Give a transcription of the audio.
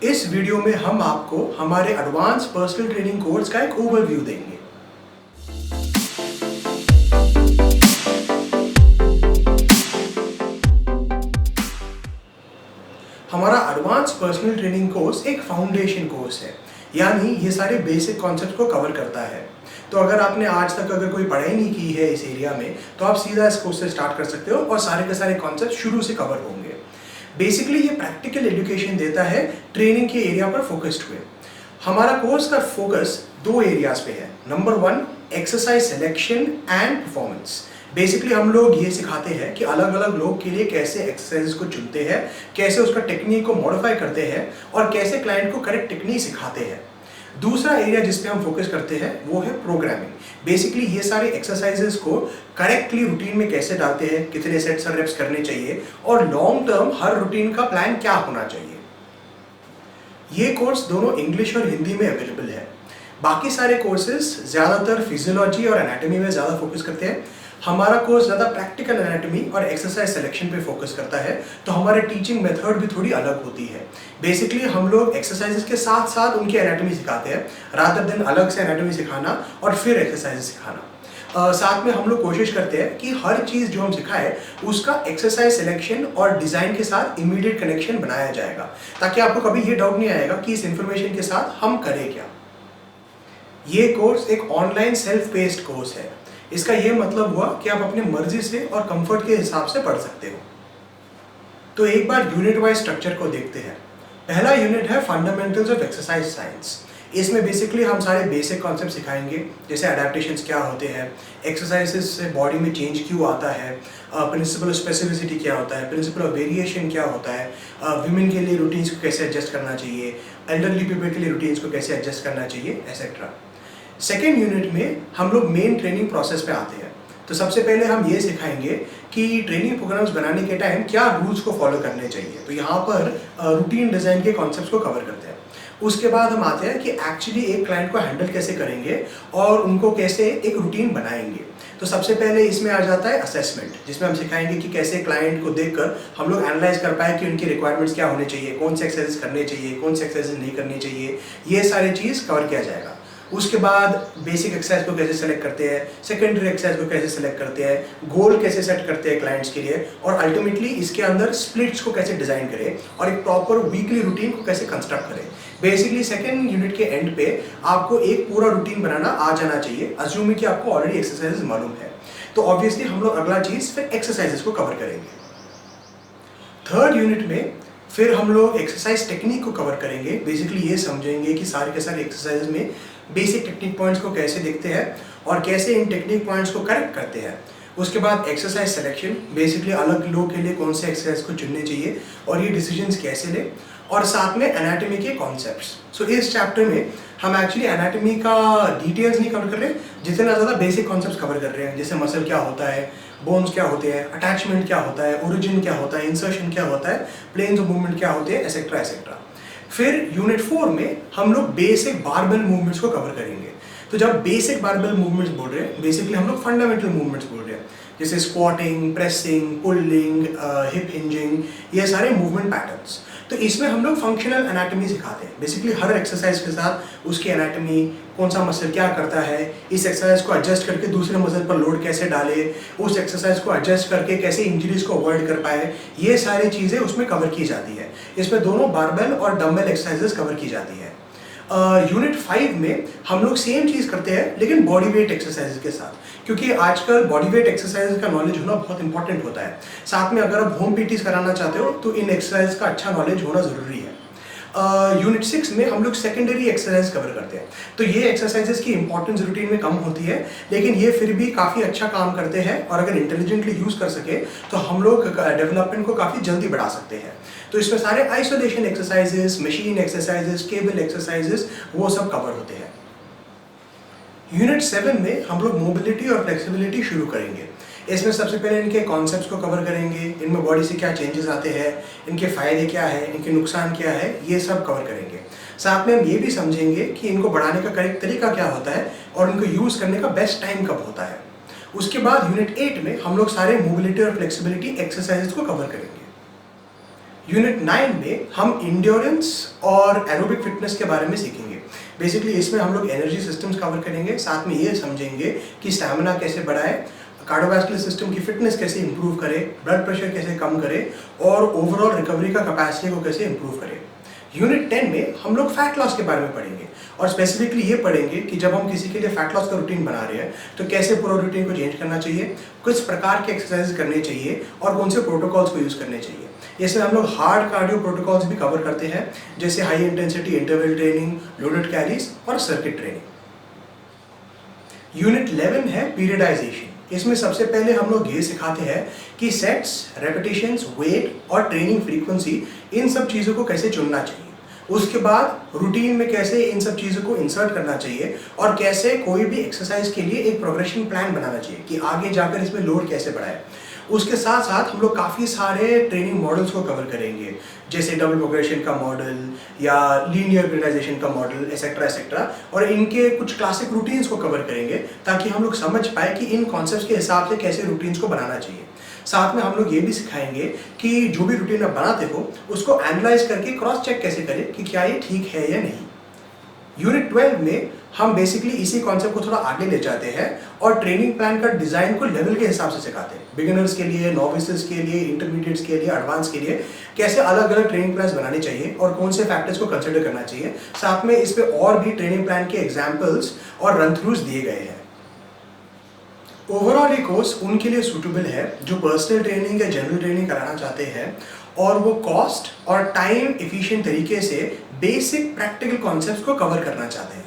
इस वीडियो में हम आपको हमारे एडवांस पर्सनल ट्रेनिंग कोर्स का एक ओवरव्यू देंगे। हमारा एडवांस पर्सनल ट्रेनिंग कोर्स एक फाउंडेशन कोर्स है, यानी ये सारे बेसिक कॉन्सेप्ट को कवर करता है। तो अगर आपने आज तक अगर कोई पढ़ाई नहीं की है इस एरिया में, तो आप सीधा इस कोर्स से स्टार्ट कर सकते हो और सारे के सारे कॉन्सेप्ट शुरू से कवर होंगे। बेसिकली ये प्रैक्टिकल एजुकेशन देता है, ट्रेनिंग के एरिया पर फोकस्ड हुए। हमारा कोर्स का फोकस दो एरियाज पे है। Number 1, exercise selection and performance. Basically हम लोग ये सिखाते हैं कि अलग अलग लोग के लिए कैसे एक्सरसाइज को चुनते हैं, कैसे उसका टेक्निक को मॉडिफाई करते हैं और कैसे क्लाइंट को करेक्ट टेक्निक सिखाते हैं। दूसरा एरिया जिस पे हम फोकस करते हैं वो है प्रोग्रामिंग। बेसिकली ये सारे एक्सरसाइजेस को करेक्टली रूटीन में कैसे डालते हैं, कितने सेट्स और रेप्स करने चाहिए और लॉन्ग टर्म हर रूटीन का प्लान क्या होना चाहिए। ये कोर्स दोनों इंग्लिश और हिंदी में अवेलेबल है। बाकी सारे कोर्सेज ज़्यादातर फिजियोलॉजी और एनाटॉमी में ज़्यादा फोकस करते हैं। हमारा कोर्स ज़्यादा प्रैक्टिकल एनाटॉमी और एक्सरसाइज सिलेक्शन पे फोकस करता है, तो हमारे टीचिंग मेथड भी थोड़ी अलग होती है। बेसिकली हम लोग एक्सरसाइजेस के साथ साथ उनकी एनाटॉमी सिखाते हैं, रादर देन अलग से एनाटॉमी सिखाना और फिर एक्सरसाइज सिखाना। साथ में हम लोग कोशिश करते हैं कि हर चीज़ जो हम सिखाएं उसका एक्सरसाइज सिलेक्शन और डिज़ाइन के साथ इमीडिएट कनेक्शन बनाया जाएगा, ताकि आपको कभी ये डाउट नहीं आएगा कि इस इन्फॉर्मेशन के साथ हम करें क्या। ये कोर्स एक ऑनलाइन सेल्फ पेस्ड कोर्स है। इसका ये मतलब हुआ कि आप अपनी मर्जी से और कंफर्ट के हिसाब से पढ़ सकते हो। तो एक बार यूनिट वाइज स्ट्रक्चर को देखते हैं। पहला यूनिट है फंडामेंटल्स ऑफ एक्सरसाइज साइंस। इसमें बेसिकली हम सारे बेसिक कॉन्सेप्ट सिखाएंगे, जैसे अडेप्टेशंस क्या होते हैं, एक्सरसाइजेस से बॉडी में चेंज क्यों आता है, प्रिंसिपल ऑफ स्पेसिफिसिटी क्या होता है, प्रिंसिपल ऑफ वेरिएशन क्या होता है, वीमेन के लिए रूटीन्स को कैसे एडजस्ट करना चाहिए, एल्डरली पीपल के लिए रूटीन्स को कैसे एडजस्ट करना चाहिए, एक्सेट्रा। सेकेंड यूनिट में हम लोग मेन ट्रेनिंग प्रोसेस पे आते हैं। तो सबसे पहले हम ये सिखाएंगे कि ट्रेनिंग प्रोग्राम्स बनाने के टाइम क्या रूल्स को फॉलो करने चाहिए। तो यहाँ पर रूटीन डिज़ाइन के कॉन्सेप्ट्स को कवर करते हैं। उसके बाद हम आते हैं कि एक्चुअली एक क्लाइंट को हैंडल कैसे करेंगे और उनको कैसे एक रूटीन बनाएंगे। तो सबसे पहले इसमें आ जाता है असेसमेंट, जिसमें हम सिखाएंगे कि कैसे क्लाइंट को देखकर हम लोग एनालाइज कर पाए कि उनकी रिक्वायरमेंट्स क्या होने चाहिए, कौन से एक्सरसाइज करने चाहिए, कौन से एक्सरसाइज नहीं करनी चाहिए, ये सारी चीज़ कवर किया जाएगा। उसके बाद बेसिक एक्सरसाइज को कैसे सेलेक्ट करते हैं, सेकेंडरी एक्सरसाइज को कैसे सेलेक्ट करते हैं, गोल कैसे सेट करते हैं क्लाइंट्स के लिए, और अल्टीमेटली इसके अंदर स्प्लिट्स को कैसे डिजाइन करें और एक प्रॉपर वीकली रूटीन को कैसे कंस्ट्रक्ट करें। बेसिकली सेकेंड यूनिट के एंड पे आपको एक पूरा रूटीन बनाना आ जाना चाहिए, अज्यूमिंग कि आपको ऑलरेडी एक्सरसाइजेस मालूम है। तो ऑब्वियसली हम लोग अगला चीज फिर एक्सरसाइजेस को कवर करेंगे। थर्ड यूनिट में फिर हम लोग एक्सरसाइज टेक्निक को कवर करेंगे। बेसिकली ये समझेंगे कि सारे के सारे एक्सरसाइज में बेसिक टेक्निक पॉइंट्स को कैसे देखते हैं और कैसे इन टेक्निक पॉइंट्स को करेक्ट करते हैं। उसके बाद एक्सरसाइज सिलेक्शन, बेसिकली अलग लोग के लिए कौन से एक्सरसाइज को चुनने चाहिए और ये डिसीजंस कैसे लें, और साथ में एनाटॉमी के कॉन्सेप्ट्स। सो इस चैप्टर में हम एक्चुअली एनाटॉमी का डिटेल्स नहीं कवर कर रहे, जितना ज़्यादा बेसिक कॉन्सेप्ट्स कवर कर रहे हैं, जैसे मसल क्या होता है, बोन्स क्या होते हैं, अटैचमेंट क्या होता है, ओरिजिन क्या होता है, इंसर्शन क्या होता है, प्लेन्स ऑफ मूवमेंट क्या होते हैं, एक्सेट्रा एक्सेट्रा। फिर यूनिट 4 में हम लोग बेसिक बारबेल मूवमेंट्स को कवर करेंगे। तो जब बेसिक बारबेल मूवमेंट्स बोल रहे हैं, बेसिकली हम लोग फंडामेंटल मूवमेंट्स बोल रहे हैं, जैसे squirting, pressing, pulling, hip hinging, ये सारे मूवमेंट पैटर्न्स। तो इसमें हम लोग फंक्शनल एनाटॉमी सिखाते हैं। बेसिकली हर एक्सरसाइज के साथ उसकी एनाटॉमी, कौन सा मसल क्या करता है, इस एक्सरसाइज को एडजस्ट करके दूसरे मसल पर लोड कैसे डाले, उस एक्सरसाइज को एडजस्ट करके कैसे इंजरीज को अवॉइड कर पाए, ये सारी चीज़ें उसमें कवर की जाती है। इसमें दोनों बारबेल और डम्बल एक्सरसाइजेस कवर की जाती है। यूनिट 5 में हम लोग सेम चीज़ करते हैं लेकिन बॉडी वेट एक्सरसाइज के साथ, क्योंकि आजकल बॉडी वेट एक्सरसाइज का नॉलेज होना बहुत इंपॉर्टेंट होता है। साथ में अगर आप होम पीटीज कराना चाहते हो तो इन एक्सरसाइज का अच्छा नॉलेज होना ज़रूरी है। यूनिट 6 में हम लोग सेकेंडरी एक्सरसाइज कवर करते हैं। तो ये एक्सरसाइजेस की इंपॉर्टेंस रूटीन में कम होती है, लेकिन ये फिर भी काफ़ी अच्छा काम करते हैं और अगर इंटेलिजेंटली यूज़ कर सके तो हम लोग डेवलपमेंट को काफ़ी जल्दी बढ़ा सकते हैं। तो इसमें सारे isolation exercises, machine exercises, cable exercises, वो सब कवर होते हैं। यूनिट 7 में हम लोग मोबिलिटी और फ्लेक्सिबिलिटी शुरू करेंगे। इसमें सबसे पहले इनके कॉन्सेप्ट्स को कवर करेंगे, इनमें बॉडी से क्या चेंजेस आते हैं, इनके फ़ायदे क्या है, इनके नुकसान क्या है, ये सब कवर करेंगे। साथ में हम ये भी समझेंगे कि इनको बढ़ाने का करेक्ट तरीका क्या होता है और इनको यूज़ करने का बेस्ट टाइम कब होता है। उसके बाद यूनिट 8 में हम लोग सारे मोबिलिटी और फ्लेक्सिबिलिटी एक्सरसाइजेस को कवर करेंगे। यूनिट 9 में हम इंड्योरेंस और एरोबिक फिटनेस के बारे में सीखेंगे। बेसिकली इसमें हम लोग एनर्जी सिस्टम्स कवर करेंगे, साथ में ये समझेंगे कि स्टैमिना कैसे बढ़ाए, कार्डियोवैस्कुलर सिस्टम की फिटनेस कैसे इंप्रूव करे, ब्लड प्रेशर कैसे कम करे और ओवरऑल रिकवरी का कैपेसिटी को कैसे इंप्रूव करे। यूनिट 10 में हम लोग फैट लॉस के बारे में पढ़ेंगे और स्पेसिफिकली ये पढ़ेंगे कि जब हम किसी के लिए फैट लॉस का रूटीन बना रहे हैं तो कैसे पूरा रूटीन को चेंज करना चाहिए, किस प्रकार के एक्सरसाइज करने चाहिए और कौन से प्रोटोकॉल्स को यूज़ करने चाहिए। इसमें हम लोग हार्ड कार्डियो प्रोटोकॉल्स भी कवर करते हैं, जैसे high intensity interval training, loaded carries और सर्किट ट्रेनिंग। यूनिट 11 है पीरियडाइजेशन। इसमें सबसे पहले हम लोग ये सिखाते हैं कि सेट्स, रेपिटेशंस, वेट और ट्रेनिंग फ्रीक्वेंसी, इन सब चीज़ों को कैसे चुनना चाहिए। उसके बाद रूटीन में कैसे इन सब चीज़ों को इंसर्ट करना चाहिए और कैसे कोई भी एक्सरसाइज के लिए एक प्रोग्रेशन प्लान बनाना चाहिए कि आगे जाकर इसमें लोड कैसे बढ़ाए। उसके साथ साथ हम लोग काफ़ी सारे ट्रेनिंग मॉडल्स को कवर करेंगे, जैसे डबल प्रोग्रेशन का मॉडल या लीनियर पीरियडाइजेशन का मॉडल एसेट्रा एसेट्रा, और इनके कुछ क्लासिक रूटीन्स को कवर करेंगे ताकि हम लोग समझ पाए कि इन कॉन्सेप्ट्स के हिसाब से कैसे रूटीन्स को बनाना चाहिए। साथ में हम लोग ये भी सिखाएंगे कि जो भी रूटीन आप बनाते हो उसको एनालाइज करके क्रॉस चेक कैसे करें कि क्या ये ठीक है या नहीं। यूनिट 12 में हम बेसिकली इसी कॉन्सेप्ट को थोड़ा आगे ले जाते हैं और ट्रेनिंग प्लान का डिज़ाइन को लेवल के हिसाब से सिखाते हैं। बिगिनर्स के लिए, नोविसेस के लिए, इंटरमीडिएट्स के लिए, एडवांस के लिए कैसे अलग अलग ट्रेनिंग प्लान्स बनाने चाहिए और कौन से फैक्टर्स को कंसिडर करना चाहिए। साथ में इस पे और भी ट्रेनिंग प्लान के एग्जाम्पल्स और रन थ्रूज दिए गए हैं। ओवरऑल ये कोर्स उनके लिए सूटेबल है जो पर्सनल ट्रेनिंग या जनरल ट्रेनिंग कराना चाहते हैं और वो कॉस्ट और टाइम एफिशिएंट तरीके से बेसिक प्रैक्टिकल कॉन्सेप्ट्स को कवर करना चाहते हैं।